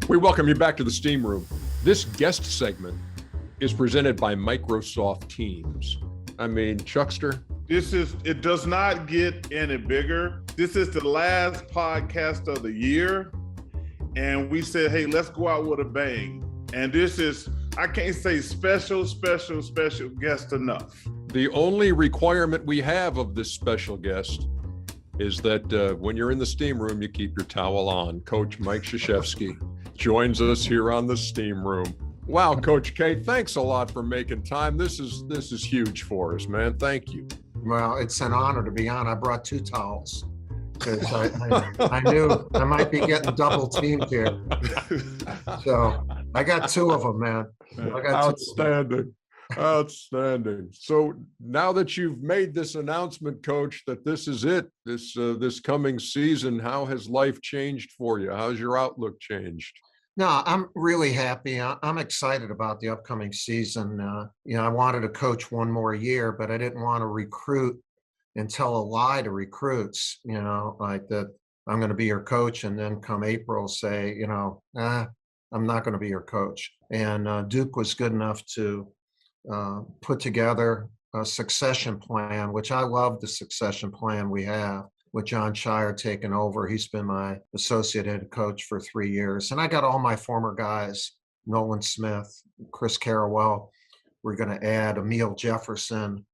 We welcome you back to the Steam Room. This guest segment is presented by Microsoft Teams. I mean, Chuckster. It does not get any bigger. This is the last podcast of the year. And we said, hey, let's go out with a bang. And this is, I can't say special guest enough. The only requirement we have of this special guest is that when you're in the Steam Room, you keep your towel on. Coach Mike Krzyzewski joins us here on the Steam Room. Wow, Coach K, thanks a lot for making time. This is huge for us, man. Thank you. Well, it's an honor to be on. I brought 2 towels because I knew I might be getting double teamed here. So I got 2 of them, man. Outstanding. Outstanding. So now that you've made this announcement, Coach, that this is it, this coming season, how has life changed for you? How's your outlook changed? No, I'm really happy. I'm excited about the upcoming season. I wanted to coach one more year, but I didn't want to recruit and tell a lie to recruits, like that I'm going to be your coach. And then come April say, I'm not going to be your coach. And Duke was good enough to put together a succession plan, which I love the succession plan we have with John Shire taking over. He's been my associate head coach for 3 years. And I got all my former guys, Nolan Smith, Chris Carrawell. We're going to add Emil Jefferson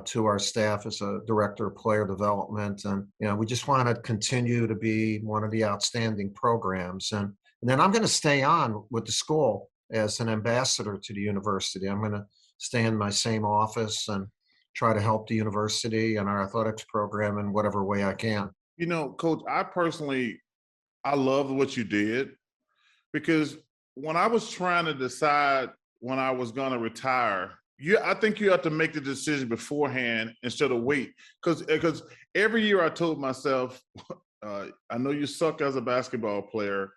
to our staff as a director of player development. And, we just want to continue to be one of the outstanding programs. And then I'm going to stay on with the school as an ambassador to the university. I'm going to stay in my same office and try to help the university and our athletics program in whatever way I can. Coach, I love what you did, because when I was trying to decide when I was going to retire, I think you have to make the decision beforehand instead of wait. Because every year I told myself, I know you suck as a basketball player,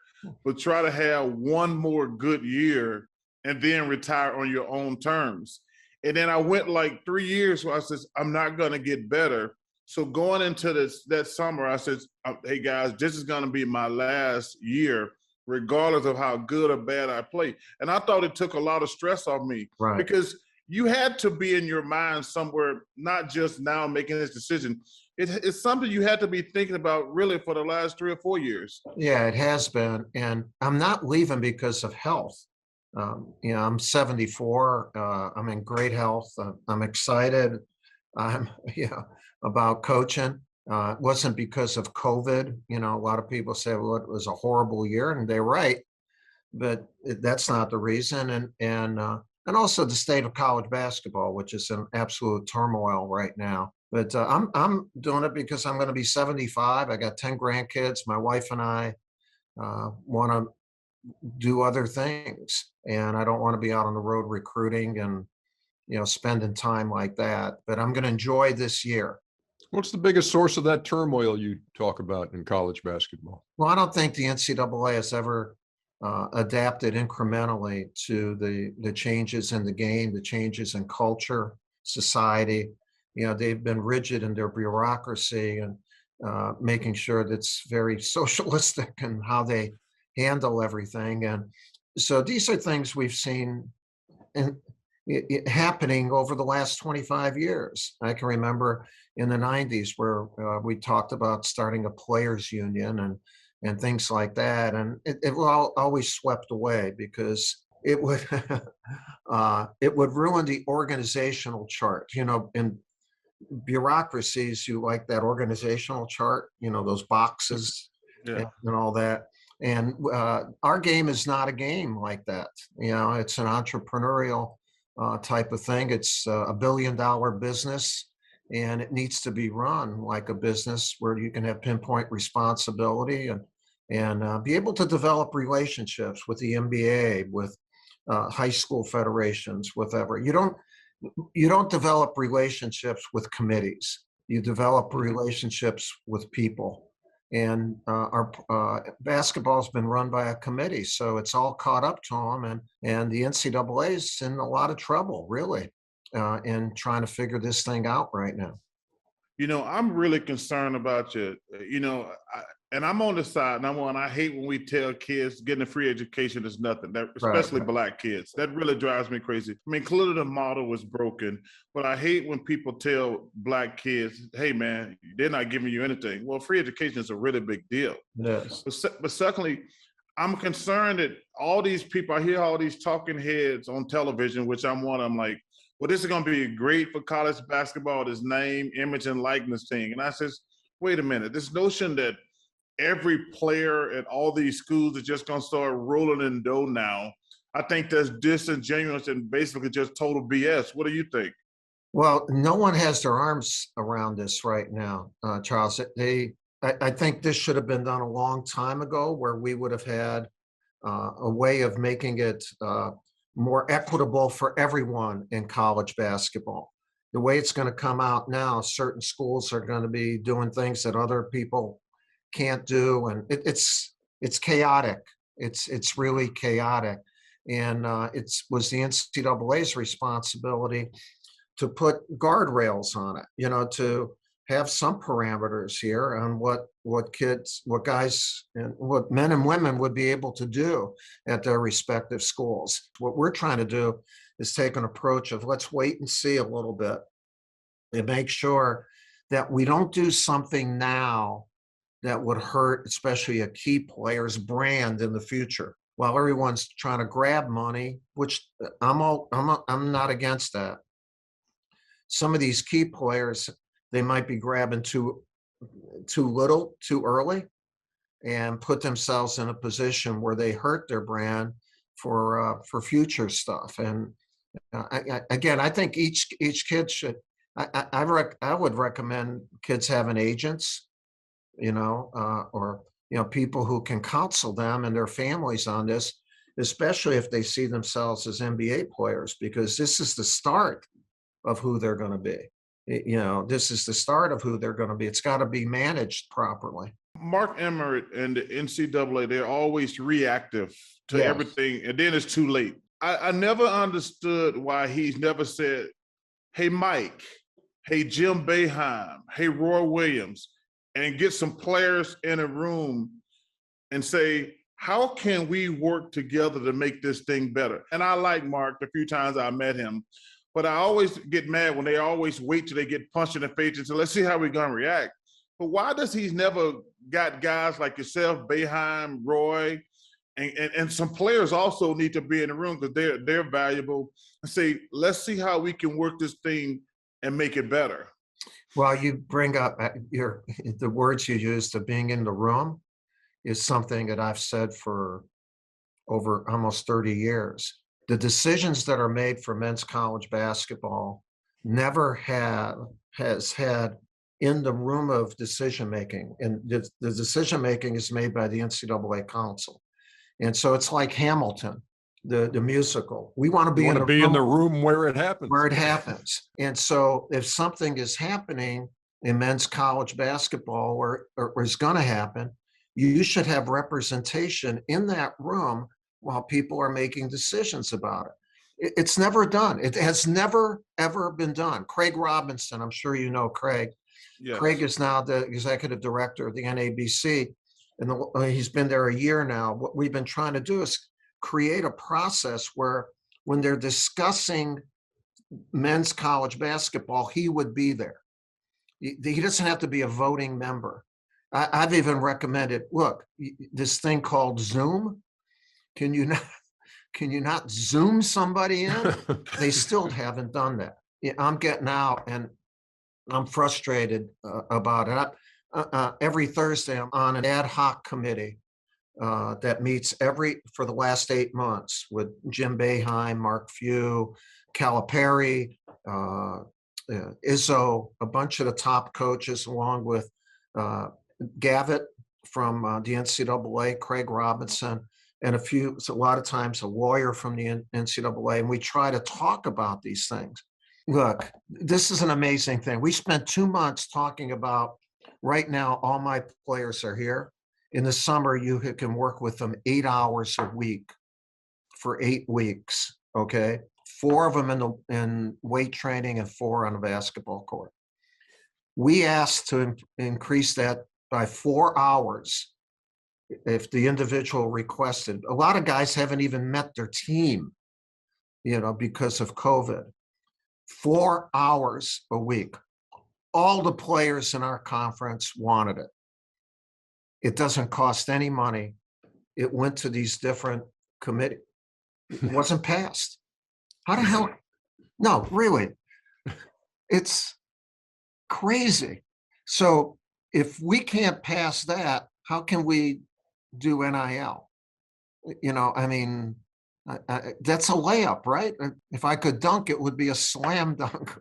but try to have one more good year and then retire on your own terms. And then I went like 3 years where I said, I'm not going to get better. So going into that summer, I said, hey guys, this is going to be my last year, regardless of how good or bad I play. And I thought it took a lot of stress off me, right? Because you had to be in your mind somewhere, not just now making this decision. It's something you had to be thinking about really for the last 3 or 4 years. Yeah, it has been. And I'm not leaving because of health. I'm 74. I'm in great health. I'm excited. I'm, about coaching. It wasn't because of COVID. A lot of people say, well, it was a horrible year, and they're right, but that's not the reason. And also the state of college basketball, which is in absolute turmoil right now. But I'm doing it because I'm going to be 75. I got 10 grandkids. My wife and I want to do other things, and I don't want to be out on the road recruiting and spending time like that. But I'm going to enjoy this year. What's the biggest source of that turmoil you talk about in college basketball? Well, I don't think the NCAA has ever adapted incrementally to the changes in the game, the changes in culture, society. They've been rigid in their bureaucracy and making sure that's very socialistic in how they handle everything. And so these are things we've seen happening over the last 25 years. I can remember in the 90s where we talked about starting a players union and things like that. And it was always swept away because it would ruin the organizational chart. In bureaucracies, you like that organizational chart, those boxes, and all that. And our game is not a game like that. It's an entrepreneurial type of thing. It's a $1 billion business, and it needs to be run like a business where you can have pinpoint responsibility and be able to develop relationships with the NBA, with high school federations, whatever. You don't develop relationships with committees. You develop relationships with people. And our basketball's been run by a committee, so it's all caught up to them. And the NCAA is in a lot of trouble, really, in trying to figure this thing out right now. I'm really concerned about you. and I'm on the side, number one, I hate when we tell kids getting a free education is nothing, that especially Black kids. That really drives me crazy. I mean, clearly the model was broken, but I hate when people tell Black kids, hey, man, they're not giving you anything. Well, free education is a really big deal. Yes. But secondly, I'm concerned that all these people, I hear all these talking heads on television, which I'm one, I'm like, well, this is going to be great for college basketball, this name, image, and likeness thing. And I says, wait a minute, this notion that every player at all these schools is just going to start rolling in dough now, I think that's disingenuous and basically just total BS. What do you think? Well, no one has their arms around this right now, Charles. I think this should have been done a long time ago, where we would have had a way of making it more equitable for everyone in college basketball. The way it's going to come out now, certain schools are going to be doing things that other people can't do, and it's chaotic. It's really chaotic, and it was the NCAA's responsibility to put guardrails on it, to have some parameters here on what kids, what guys, and what men and women would be able to do at their respective schools. What we're trying to do is take an approach of let's wait and see a little bit and make sure that we don't do something now that would hurt, especially a key player's brand in the future. While everyone's trying to grab money, which I'm not against that. Some of these key players, they might be grabbing too little, too early, and put themselves in a position where they hurt their brand for future stuff. And I think each kid should. I would recommend kids having agents, or people who can counsel them and their families on this, especially if they see themselves as NBA players, because this is the start of who they're going to be. This is the start of who they're going to be. It's got to be managed properly. Mark Emmert and the NCAA, they're always reactive to everything, and then it's too late. I never understood why he's never said, hey, Mike, hey, Jim Boeheim, hey, Roy Williams, and get some players in a room and say, how can we work together to make this thing better? And I like Mark the few times I met him, but I always get mad when they always wait till they get punched in the face and say, let's see how we're going to react. But why does he's never got guys like yourself, Boeheim, Roy, and some players also need to be in the room because they're valuable, and say, let's see how we can work this thing and make it better? Well, you bring up the words you used of being in the room is something that I've said for over almost 30 years. The decisions that are made for men's college basketball never has had in the room of decision making, and the decision making is made by the NCAA council. And so it's like Hamilton, the musical. We want to be in the room where it happens. Where it happens. And so if something is happening in men's college basketball or is going to happen, you should have representation in that room while people are making decisions about it. It's never done. It has never, ever been done. Craig Robinson, I'm sure you know Craig. Yes. Craig is now the executive director of the NABC, and he's been there a year now. What we've been trying to do is create a process where when they're discussing men's college basketball, he would be there. He doesn't have to be a voting member. I've even recommended, look, this thing called Zoom, can you not Zoom somebody in? They still haven't done that. I'm getting out and I'm frustrated about it. Every Thursday, I'm on an ad hoc committee that meets for the last 8 months with Jim Boeheim, Mark Few, Calipari, Izzo, a bunch of the top coaches, along with Gavitt from the NCAA, Craig Robinson, and a lot of times a lawyer from the NCAA, and we try to talk about these things. Look, this is an amazing thing. We spent 2 months talking about, right now, all my players are here. In the summer, you can work with them 8 hours a week for 8 weeks, okay? 4 of them in weight training and 4 on a basketball court. We asked to increase that by 4 hours if the individual requested. A lot of guys haven't even met their team, because of COVID. 4 hours a week. All the players in our conference wanted it. It doesn't cost any money. It went to these different committees. It wasn't passed. How the hell? No, really. It's crazy. So if we can't pass that, how can we do NIL? That's a layup, right? If I could dunk, it would be a slam dunk.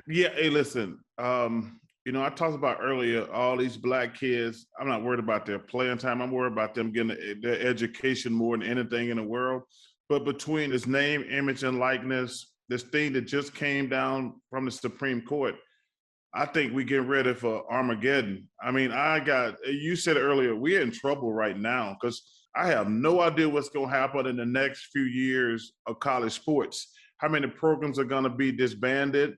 Yeah. Hey, listen, I talked about earlier, all these black kids, I'm not worried about their playing time. I'm worried about them getting their education more than anything in the world. But between this name, image, and likeness, this thing that just came down from the Supreme Court, I think we get ready for Armageddon. You said earlier, we're in trouble right now because I have no idea what's going to happen in the next few years of college sports. How many programs are going to be disbanded?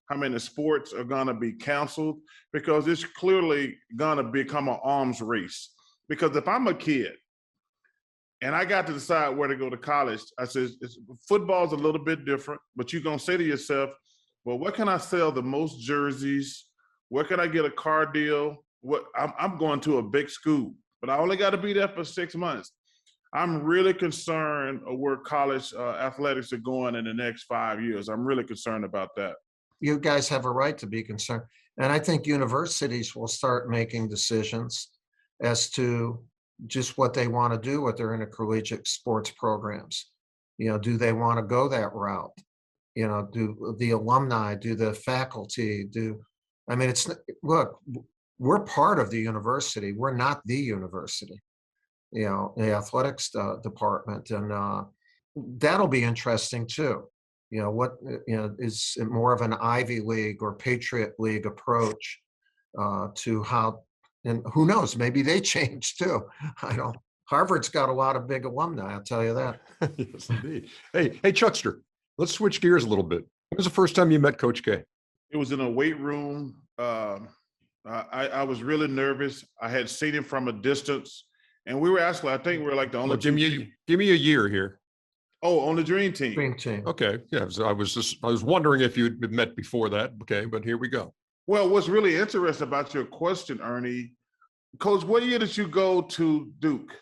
How many sports are going to be canceled? Because it's clearly going to become an arms race. Because if I'm a kid and I got to decide where to go to college, I said, football's a little bit different, but you're going to say to yourself, well, where can I sell the most jerseys? Where can I get a car deal? I'm going to a big school, but I only got to be there for 6 months. I'm really concerned of where college athletics are going in the next 5 years. I'm really concerned about that. You guys have a right to be concerned. And I think universities will start making decisions as to just what they want to do with their intercollegiate sports programs. Do they want to go that route? Do the alumni, do the faculty, look, we're part of the university. We're not the university, the athletics department. And that'll be interesting too. Is it more of an Ivy League or Patriot League approach to how, and who knows, maybe they change too. Harvard's got a lot of big alumni, I'll tell you that. Yes, indeed. Hey, Chuckster, let's switch gears a little bit. When was the first time you met Coach K? It was in a weight room. I was really nervous. I had seen him from a distance, and we were actually, I think we were like the only two. Give me a year here. Oh, on the Dream Team. Dream Team. Okay. Yeah. So I was wondering if you'd met before that. Okay, but here we go. Well, what's really interesting about your question, Ernie, Coach, what year did you go to Duke?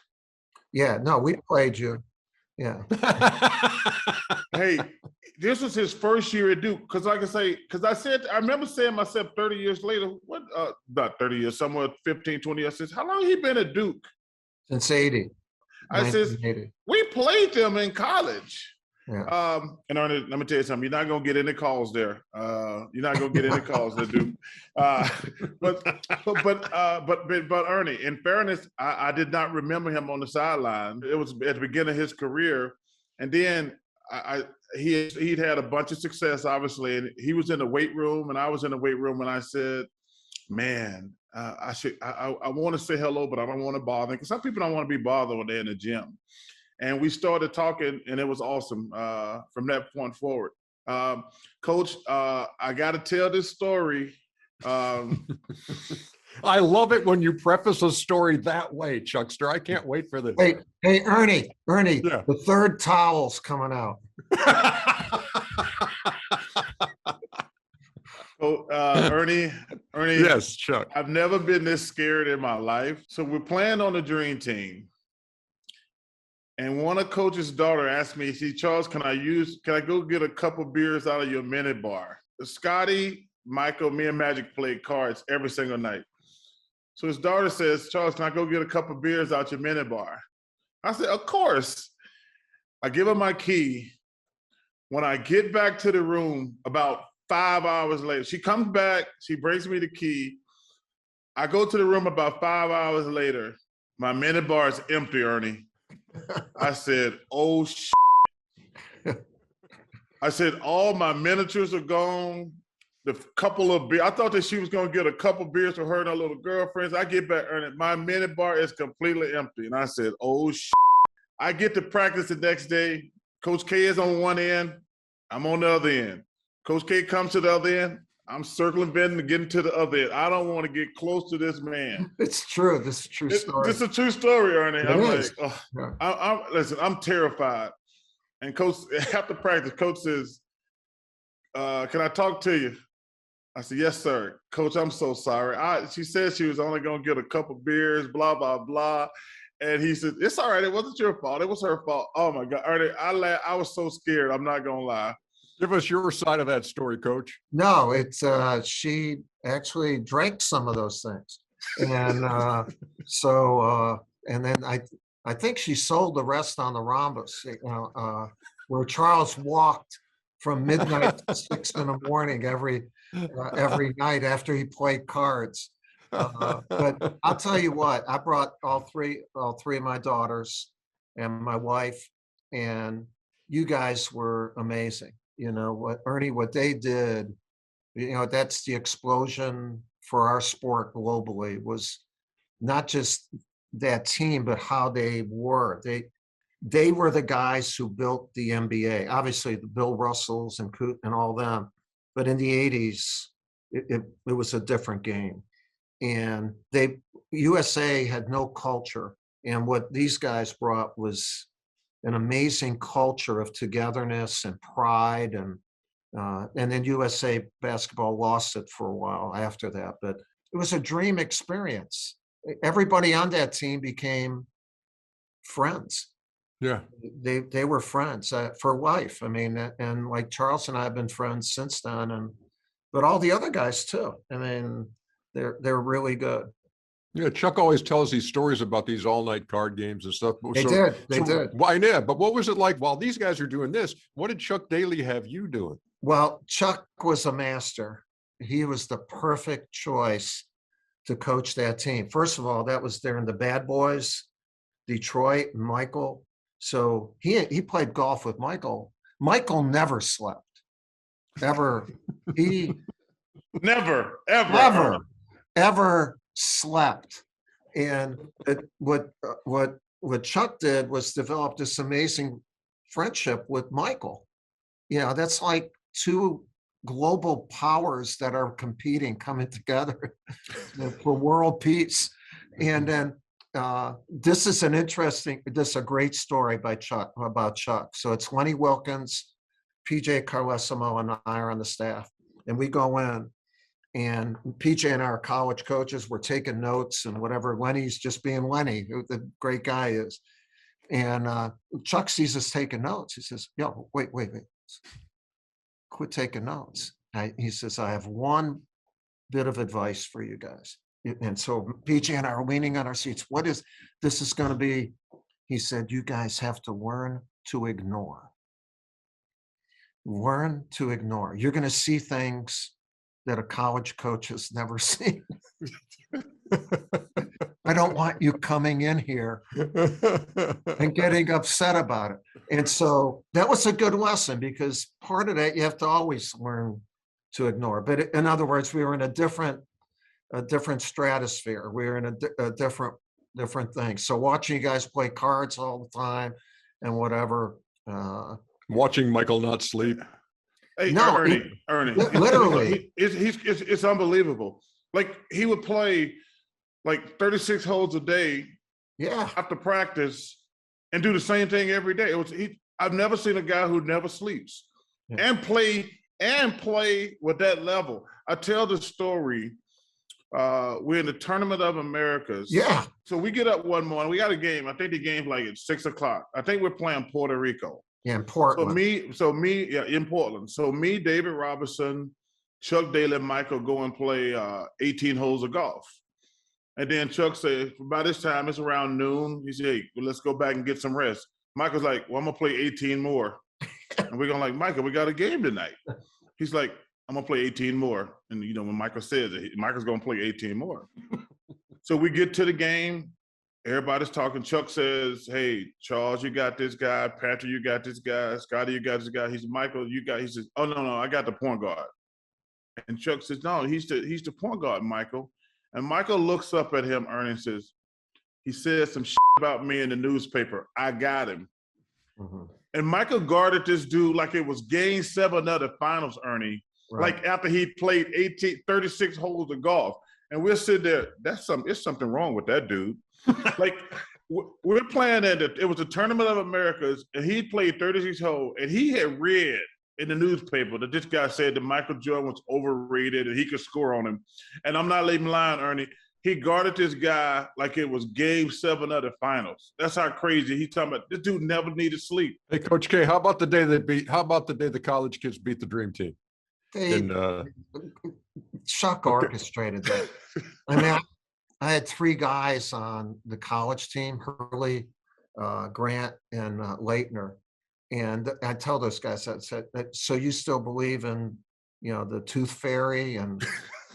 Yeah, no, we played you. Yeah. Hey, this was his first year at Duke. Because I remember saying myself 30 years later, about 30 years, somewhere 15, 20 years, I says, how long he been at Duke? Since 80. I says, we played them in college. Yeah. And Ernie, let me tell you something. You're not gonna get any calls there. You're not gonna get any calls there, Duke. But Ernie, in fairness, I did not remember him on the sideline. It was at the beginning of his career, and then he'd had a bunch of success, obviously, and he was in the weight room, and I was in the weight room, and I said, man, I want to say hello, but I don't want to bother, because some people don't want to be bothered when they're in the gym. And we started talking, and it was awesome from that point forward. Coach, I got to tell this story. I love it when you preface a story that way, Chuckster. I can't wait for this. Hey, Ernie, yeah. The third towel's coming out. So, Ernie. Yes, Chuck. I've never been this scared in my life. So we're playing on the Dream Team. And one of Coach's daughter asked me, Charles, can I go get a couple beers out of your mini bar? Scotty, Michael, me and Magic played cards every single night. So his daughter says, Charles, can I go get a couple beers out your mini bar? I said, of course. I give her my key. When I get back to the room about 5 hours later, she comes back, she brings me the key. I go to the room about 5 hours later. My mini bar is empty, Ernie. I said, oh, shit. I said, all my miniatures are gone. The couple of beers, I thought that she was going to get a couple beers for her and her little girlfriends. I get back, Ernie, my mini bar is completely empty. And I said, oh, shit. I get to practice the next day. Coach K is on one end. I'm on the other end. Coach K comes to the other end. I'm circling Ben to get into the other end. I don't want to get close to this man. It's true. This is a true story. This is a true story, Ernie. It I'm is. like, oh, Yeah. listen, I'm terrified. And coach, after practice, coach says, can I talk to you? I said, yes, sir. Coach, I'm so sorry. She said she was only going to get a couple beers, blah, blah, blah. And he said, it's all right. It wasn't your fault. It was her fault. Oh, my God. Ernie, I was so scared. I'm not going to lie. Give us your side of that story, Coach. No, it's she actually drank some of those things. And and then I think she sold the rest on the rhombus, where Charles walked from midnight to 6 a.m. every night after he played cards. But I'll tell you what, I brought all three of my daughters and my wife, and you guys were amazing. You know what they did, that's the explosion for our sport globally, was not just that team, but how they were. They were the guys who built the NBA. Obviously, the Bill Russells and Coot and all them. But in the 80s, it was a different game. And USA had no culture. And what these guys brought was an amazing culture of togetherness and pride. And then USA basketball lost it for a while after that. But it was a dream experience. Everybody on that team became friends. Yeah. They were friends for life. I mean, and like Charles and I have been friends since then, but all the other guys too. I mean, they're really good. Yeah, Chuck always tells these stories about these all-night card games and stuff. They did. Why not? But what was it like while these guys are doing this? What did Chuck Daly have you doing? Well, Chuck was a master. He was the perfect choice to coach that team. First of all, that was during the Bad Boys, Detroit, and Michael. So he played golf with Michael. Michael never slept, ever. He never, ever slept. And what Chuck did was develop this amazing friendship with Michael. That's like two global powers that are coming together for world peace. And then this is a great story about Chuck. So it's Lenny Wilkins, PJ Carlesimo, and I are on the staff. And we go in, and PJ and our college coaches were taking notes and whatever. Lenny's just being Lenny, who the great guy is. And Chuck sees us taking notes. He says, yo, wait. Quit taking notes. He says, I have one bit of advice for you guys. And so PJ and I are leaning on our seats. This is going to be? He said, you guys have to learn to ignore. Learn to ignore. You're going to see things that a college coach has never seen. I don't want you coming in here and getting upset about it. And so that was a good lesson, because part of that, you have to always learn to ignore. But in other words, we were in a different stratosphere. We were in a different thing. So watching you guys play cards all the time and whatever. Watching Michael not sleep. Hey, no, Ernie, literally, it's unbelievable. Like, he would play like 36 holes a day, after practice, and do the same thing every day. I've never seen a guy who never sleeps and play with that level. I tell the story. We're in the Tournament of Americas. Yeah. So we get up one morning. We got a game. I think the game's like at 6 o'clock. I think we're playing Puerto Rico. Yeah, in Portland. In Portland. So me, David Robinson, Chuck Daly, and Michael go and play 18 holes of golf. And then Chuck said, by this time, it's around noon. He said, hey, well, let's go back and get some rest. Michael's like, well, I'm going to play 18 more. And we're going like, Michael, we got a game tonight. He's like, I'm going to play 18 more. And, when Michael says it, Michael's going to play 18 more. So we get to the game. Everybody's talking. Chuck says, hey, Charles, you got this guy. Patrick, you got this guy. Scotty, you got this guy. He said, Michael, he says, oh, no, I got the point guard. And Chuck says, no, he's the point guard, Michael. And Michael looks up at him, Ernie, and says, he said some shit about me in the newspaper. I got him. Mm-hmm. And Michael guarded this dude like it was game 7 of the finals, Ernie. Right. like after he played 36 holes of golf. And we're sitting there, it's something wrong with that dude. Like, we're playing it was a Tournament of Americas, and he played 36 holes, and he had read in the newspaper that this guy said that Michael Jordan was overrated and he could score on him. And I'm not even lying, Ernie. He guarded this guy like it was Game 7 of the finals. That's how crazy he's talking about. This dude never needed sleep. Hey, Coach K, how about the day the college kids beat the Dream Team? Chuck orchestrated that. I mean, I had 3 guys on the college team, Hurley, Grant, and Leitner. And I tell those guys, I said, so you still believe in, the Tooth Fairy and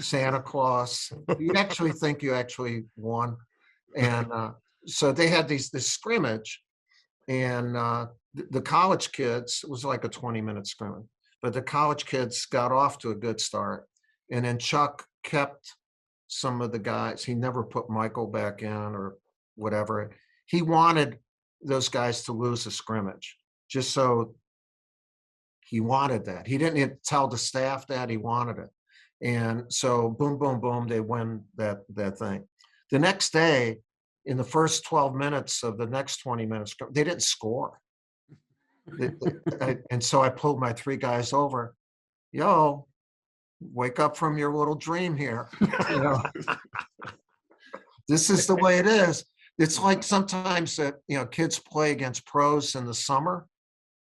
Santa Claus? You actually think you actually won? And so they had this scrimmage, and the college kids, it was like a 20-minute scrimmage, but the college kids got off to a good start. And then Chuck kept some of the guys. He never put Michael back in or whatever. He wanted those guys to lose a scrimmage, just so he wanted that. He didn't tell the staff that, he wanted it. And so boom, boom, boom, they win that thing. The next day, in the first 12 minutes of the next 20 minutes, they didn't score. And so I pulled my 3 guys over. Yo, wake up from your little dream here. This is the way it is. It's like sometimes that, kids play against pros in the summer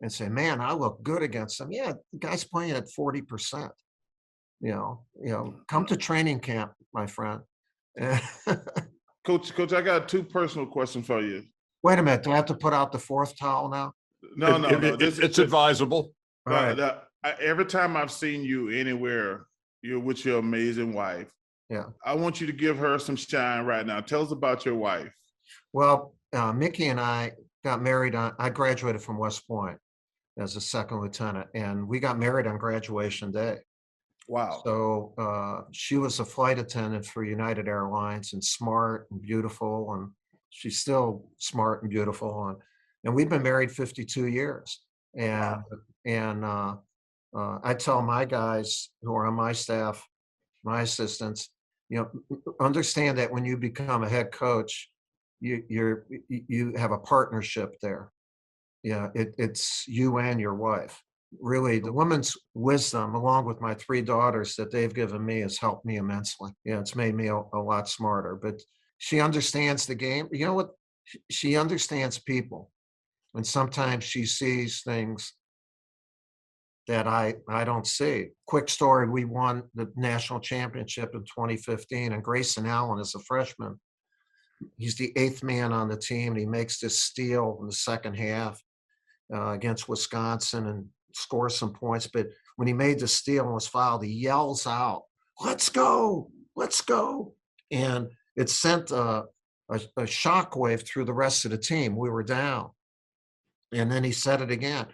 and say, man, I look good against them. Yeah, the guy's playing at 40%. Come to training camp, my friend. Coach, I got 2 personal questions for you. Wait a minute. Do I have to put out the 4th towel now? No. It's advisable. All right. Every time I've seen you anywhere, you're with your amazing wife. Yeah. I want you to give her some shine right now. Tell us about your wife. Well, Mickey and I got married I graduated from West Point as a 2nd lieutenant, and we got married on graduation day. Wow. So she was a flight attendant for United Airlines, and smart and beautiful, and she's still smart and beautiful. And we've been married 52 years. And I tell my guys who are on my staff, my assistants, understand that when you become a head coach, you have a partnership there. It's you and your wife. Really, the woman's wisdom, along with my 3 daughters that they've given me, has helped me immensely. It's made me a lot smarter. But she understands the game. You know what? She understands people, and sometimes she sees things that I don't see. Quick story: we won the national championship in 2015, and Grayson Allen is a freshman. He's the 8th man on the team, and he makes this steal in the second half against Wisconsin and scores some points. But when he made the steal and was fouled, he yells out, "Let's go, let's go." And it sent a shockwave through the rest of the team. We were down. And then he said it again.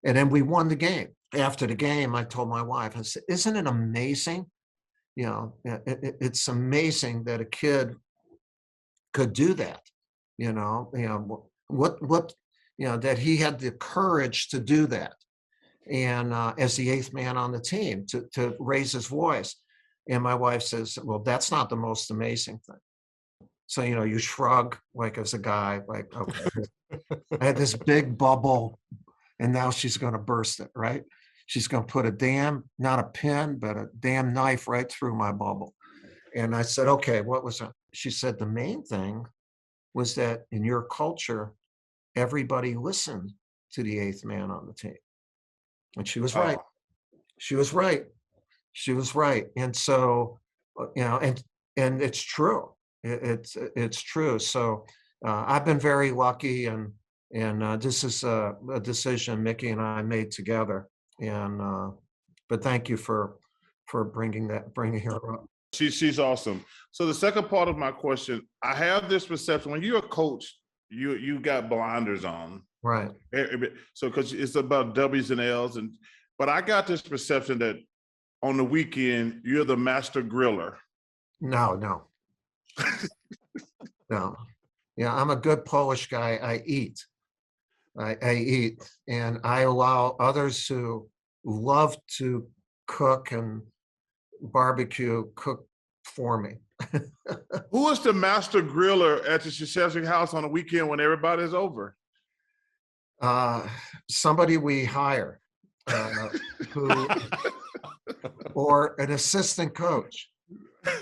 And then we won the game. After the game, I told my wife, I said, isn't it amazing? It's amazing that a kid could do that. That he had the courage to do that. And as the 8th man on the team, to raise his voice. And my wife says, well, that's not the most amazing thing. So, you shrug like as a guy, like, okay, I had this big bubble and now she's going to burst it, right? She's going to put not a pin, but a damn knife right through my bubble. And I said, okay, what was it? She said, the main thing was that in your culture, everybody listened to the 8th man on the team. And she was right. She was right. She was right. And so, and it's true. It's true. So I've been very lucky, and this is a decision Mickey and I made together. And but thank you for bringing her up. She's awesome. So the second part of my question, I have this perception when you're a coach, you got blinders on, right? So because it's about W's and L's, but I got this perception that on the weekend you're the master griller. No. No. Yeah, I'm a good Polish guy. I eat. I eat, and I allow others who love to cook and barbecue, cook for me. Who is the master griller at the Krzyzewski house on the weekend when everybody's over? Somebody we hire, who, or an assistant coach,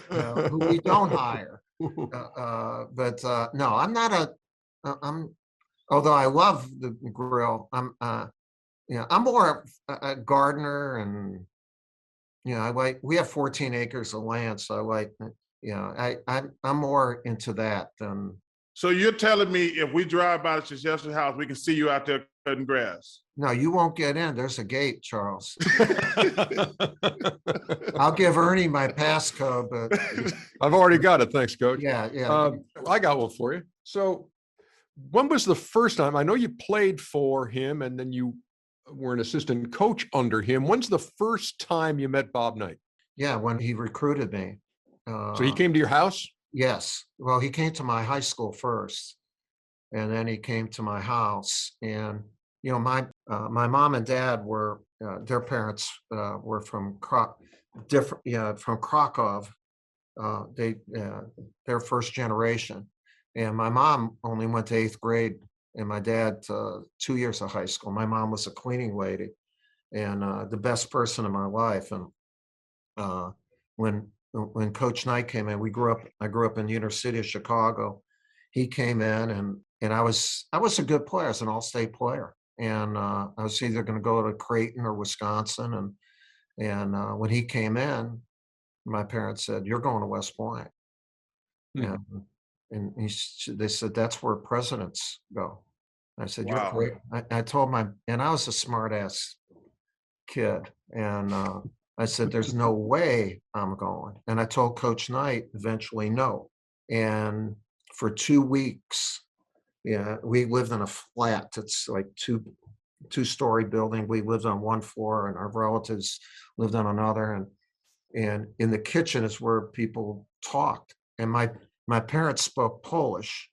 who we don't hire. But no, I'm not I'm, although I love the grill, I'm more a gardener, and we have 14 acres of land, so I like, I'm more into that than. So you're telling me if we drive by the Krzyzewski house, we can see you out there cutting grass? No, you won't get in. There's a gate, Charles. I'll give Ernie my passcode, but I've already got it. Thanks, Coach. yeah. I got one for you. So when was the first time? I know you played for him and then you were an assistant coach under him. When's the first time you met Bob Knight? Yeah, when he recruited me. So he came to your house? Yes. Well, he came to my high school first, and then he came to my house. And my mom and dad were their parents were from from Krakow. They're first generation, and my mom only went to 8th grade, and my dad 2 years of high school. My mom was a cleaning lady, and the best person in my life. And when Coach Knight came in, I grew up in the inner city of Chicago. He came in, and I was a good player. I was an all-state player, and I was either going to go to Creighton or Wisconsin. And when he came in, my parents said, "You're going to West Point." Hmm. And they said, "That's where presidents go." I said, "You're Wow. great." I told and I was a smart ass kid, and I said, "There's no way I'm going." And I told Coach Knight eventually no. And for 2 weeks, we lived in a flat. It's like two-story building. We lived on one floor, and our relatives lived on another. And in the kitchen is where people talked. And my parents spoke Polish,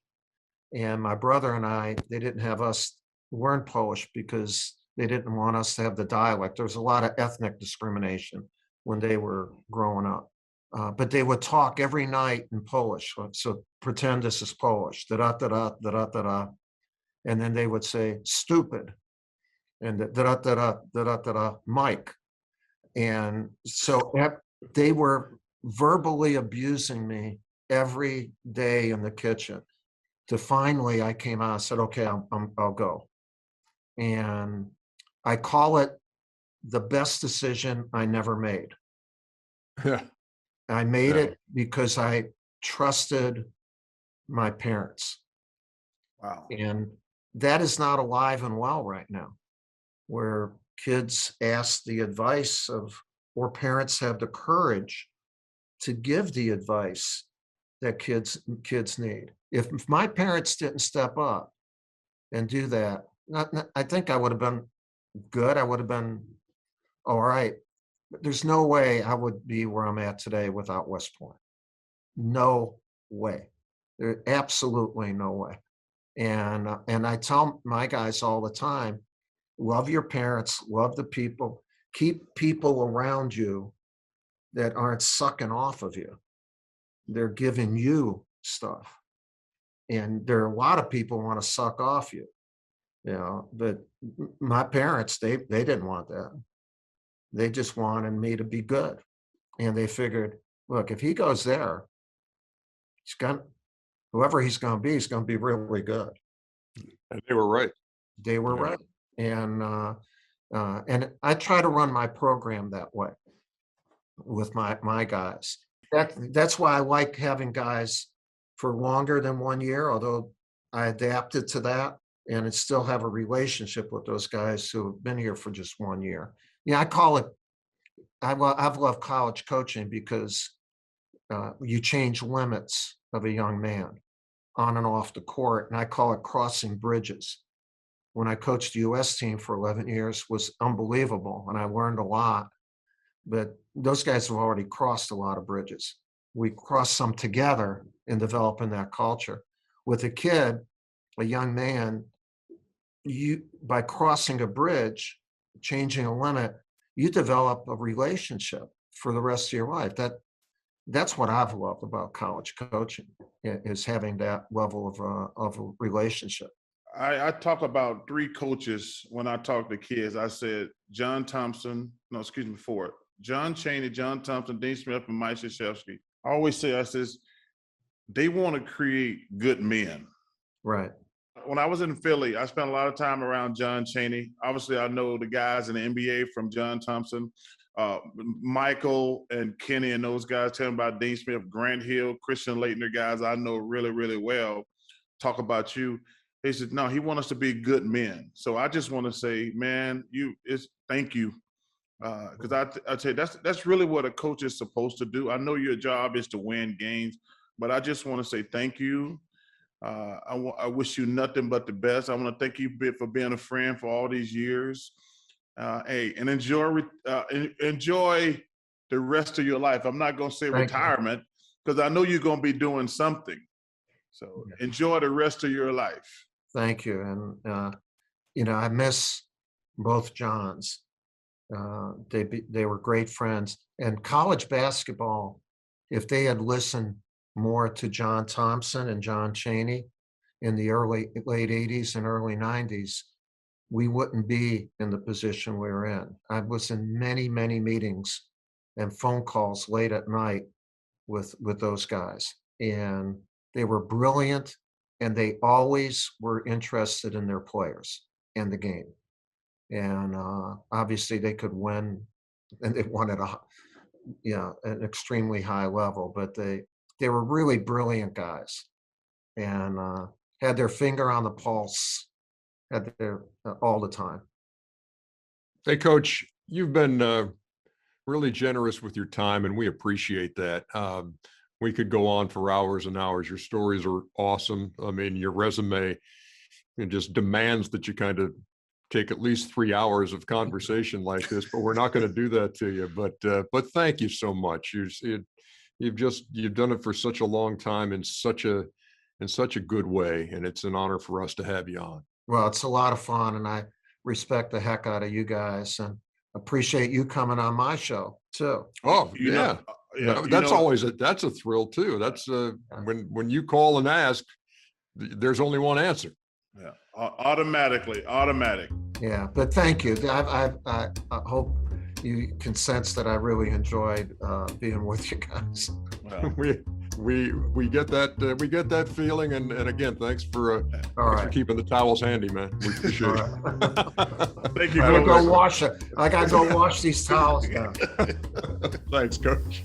and my brother and I, they didn't have us learn Polish because they didn't want us to have the dialect. There was a lot of ethnic discrimination when they were growing up. But they would talk every night in Polish. So pretend this is Polish. Da-da-da-da, da-da-da-da. And then they would say, "Stupid." And da-da-da-da, da-da-da-da, Mike. And so they were verbally abusing me every day in the kitchen. To finally, I came out and said, "Okay, I'll go." And I call it the best decision I never made. Yeah. I made it because I trusted my parents. Wow. And that is not alive and well right now, where kids ask the advice or parents have the courage to give the advice that kids need. If my parents didn't step up and do that, I think I would have been good. I would have been all right. But there's no way I would be where I'm at today without West Point. No way. There's absolutely no way. And I tell my guys all the time, love your parents, love the people, keep people around you that aren't sucking off of you. They're giving you stuff. And there are a lot of people want to suck off you, but my parents, they didn't want that. They just wanted me to be good. And they figured, look, if he goes there, whoever he's going to be really good. And they were right. They were right. And I try to run my program that way with my guys. That's why I like having guys for longer than 1 year, although I adapted to that and I still have a relationship with those guys who have been here for just 1 year. I call it, I've loved college coaching because you change limits of a young man on and off the court, and I call it crossing bridges. When I coached the U.S. team for 11 years was unbelievable, and I learned a lot, but those guys have already crossed a lot of bridges. We crossed some together in developing that culture. With a kid, a young man, by crossing a bridge, changing a limit, you develop a relationship for the rest of your life. That's what I've loved about college coaching, is having that level of a relationship. I talk about 3 coaches when I talk to kids. I said John Ford, John Chaney, John Thompson, Dean Smith, and Mike Krzyzewski. I always say, I says, they want to create good men. Right. When I was in Philly, I spent a lot of time around John Chaney. Obviously, I know the guys in the NBA from John Thompson, Michael and Kenny and those guys. Tell them about Dean Smith, Grant Hill, Christian Laettner, guys I know really, really well. Talk about you. They said, no, he wants us to be good men. So I just want to say, man, thank you. Because I tell you, that's really what a coach is supposed to do. I know your job is to win games, but I just want to say thank you. I wish you nothing but the best. I want to thank you for being a friend for all these years. And enjoy the rest of your life. I'm not going to say retirement, because I know you're going to be doing something. So enjoy the rest of your life. Thank you. And, I miss both Johns. They were great friends. And college basketball, if they had listened more to John Thompson and John Chaney in the late 80s and early 90s, we wouldn't be in the position we're in. I was in many, many meetings and phone calls late at night with those guys. And they were brilliant, and they always were interested in their players and the game. And obviously they could win, and they won at an extremely high level, but they were really brilliant guys, and had their finger on the pulse all the time. Hey, Coach, you've been really generous with your time, and we appreciate that. We could go on for hours and hours. Your stories are awesome. I mean, your resume, it just demands that you kind of take at least 3 hours of conversation like this, but we're not going to do that to you. But thank you so much. You've done it for such a long time in such a good way, and it's an honor for us to have you on. Well, it's a lot of fun, and I respect the heck out of you guys, and appreciate you coming on my show too. Oh, yeah. That's a thrill too. That's when you call and ask, there's only one answer. Yeah, automatic. Yeah, but thank you. I hope you can sense that I really enjoyed being with you guys. Well, we get that feeling, and again, thanks for keeping the towels handy, man. We appreciate it. Thank you. I gotta go wash it. I gotta go wash these towels now. Thanks, Coach.